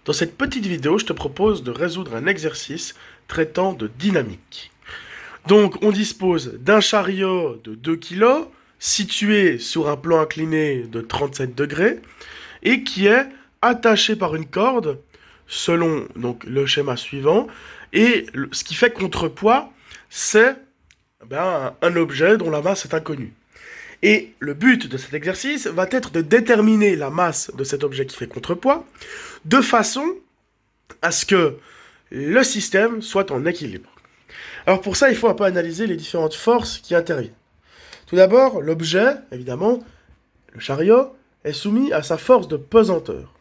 Dans cette petite vidéo, je te propose de résoudre un exercice traitant de dynamique. Donc, on dispose d'un chariot de 2 kg situé sur un plan incliné de 37 degrés et qui est attaché par une corde selon donc, le schéma suivant. Et ce qui fait contrepoids, c'est un objet dont la masse est inconnue. Et le but de cet exercice va être de déterminer la masse de cet objet qui fait contrepoids de façon à ce que le système soit en équilibre. Alors pour ça, il faut un peu analyser les différentes forces qui interviennent. Tout d'abord, l'objet, évidemment, le chariot, est soumis à sa force de pesanteur.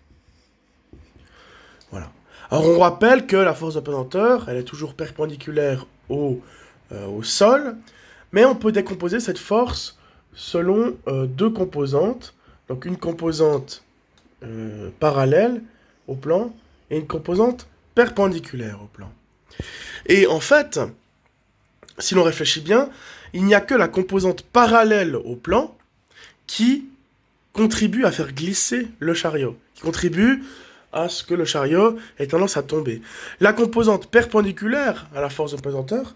Voilà. Alors on rappelle que la force de pesanteur, elle est toujours perpendiculaire au sol, mais on peut décomposer cette force selon deux composantes. Donc une composante parallèle au plan et une composante perpendiculaire au plan. Et en fait, si l'on réfléchit bien, il n'y a que la composante parallèle au plan qui contribue à faire glisser le chariot, qui contribue à ce que le chariot ait tendance à tomber. La composante perpendiculaire à la force de pesanteur,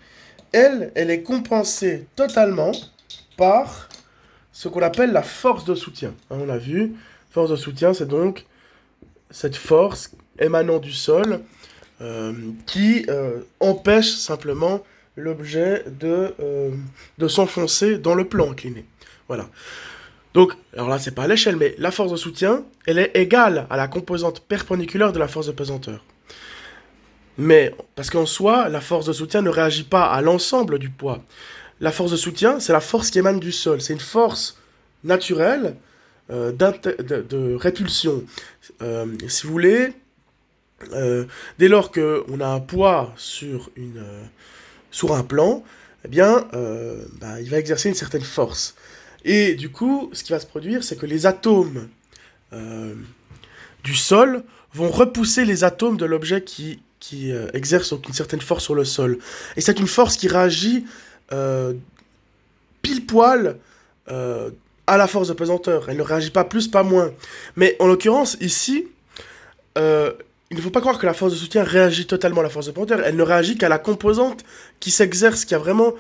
elle est compensée totalement par ce qu'on appelle la force de soutien. On l'a vu, force de soutien, c'est donc cette force émanant du sol qui empêche simplement l'objet de s'enfoncer dans le plan incliné. Voilà. Donc, alors là, c'est pas à l'échelle, mais la force de soutien, elle est égale à la composante perpendiculaire de la force de pesanteur. Mais, parce qu'en soi, la force de soutien ne réagit pas à l'ensemble du poids. La force de soutien, c'est la force qui émane du sol. C'est une force naturelle de répulsion. Si vous voulez, dès lors qu'on a un poids sur un plan, eh bien, il va exercer une certaine force. Et du coup, ce qui va se produire, c'est que les atomes du sol vont repousser les atomes de l'objet qui exerce une certaine force sur le sol. Et c'est une force qui réagit pile poil à la force de pesanteur. Elle ne réagit pas plus, pas moins. Mais en l'occurrence, ici, il ne faut pas croire que la force de soutien réagit totalement à la force de pesanteur. Elle ne réagit qu'à la composante qui s'exerce vraiment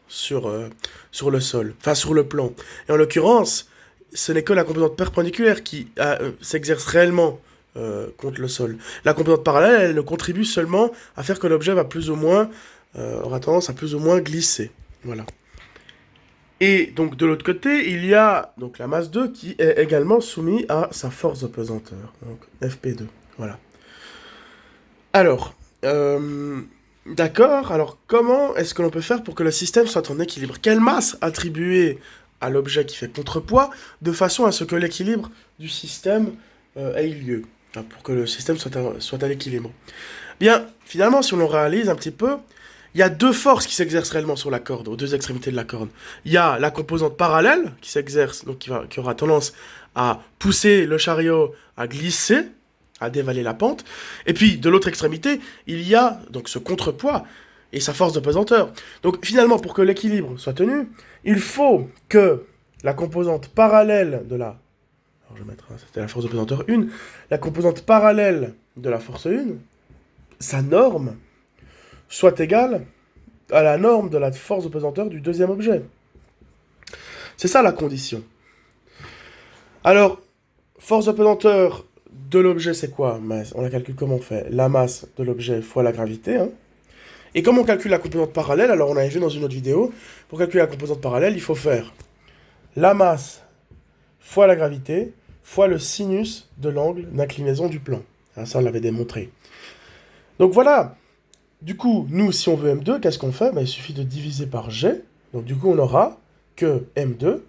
sur le sol, enfin sur le plan. Et en l'occurrence, ce n'est que la composante perpendiculaire qui s'exerce réellement contre le sol. La composante parallèle, elle ne contribue seulement à faire que l'objet va plus ou moins, aura tendance à plus ou moins glisser. Voilà. Et donc de l'autre côté, il y a donc la masse 2 qui est également soumise à sa force de pesanteur, donc Fp2. Voilà. Alors, d'accord, alors comment est-ce que l'on peut faire pour que le système soit en équilibre? Quelle masse attribuer à l'objet qui fait contrepoids de façon à ce que l'équilibre du système ait lieu, enfin, pour que le système soit à l'équilibre? Bien, finalement, si on le réalise un petit peu, il y a deux forces qui s'exercent réellement sur la corde, aux deux extrémités de la corde. Il y a la composante parallèle qui s'exerce, donc qui aura tendance à pousser le chariot à glisser, à dévaler la pente. Et puis, de l'autre extrémité, il y a donc ce contrepoids et sa force de pesanteur. Donc, finalement, pour que l'équilibre soit tenu, il faut que la composante parallèle de la... Alors, je vais mettre... C'était la force de pesanteur 1. La composante parallèle de la force 1, sa norme, soit égale à la norme de la force de pesanteur du deuxième objet. C'est ça la condition. Alors, force de pesanteur de l'objet, c'est quoi? On la calcule comment on fait? La masse de l'objet fois la gravité. Hein. Et comment on calcule la composante parallèle? Alors, on avait vu dans une autre vidéo, pour calculer la composante parallèle, il faut faire la masse fois la gravité fois le sinus de l'angle d'inclinaison du plan. Ça, on l'avait démontré. Donc voilà. Du coup, nous, si on veut M2, qu'est-ce qu'on fait? Il suffit de diviser par G. Donc du coup, on aura que M2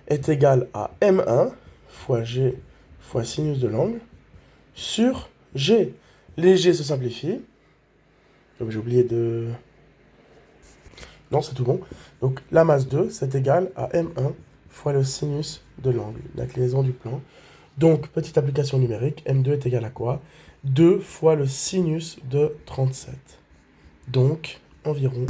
est égal à M1 fois G fois sinus de l'angle sur G. Les G se simplifient. Donc j'ai oublié de... Non, c'est tout bon. Donc la masse 2, c'est égal à M1 fois le sinus de l'angle d'inclinaison du plan. Donc, petite application numérique, M2 est égal à quoi? 2 fois le sinus de 37. Donc, environ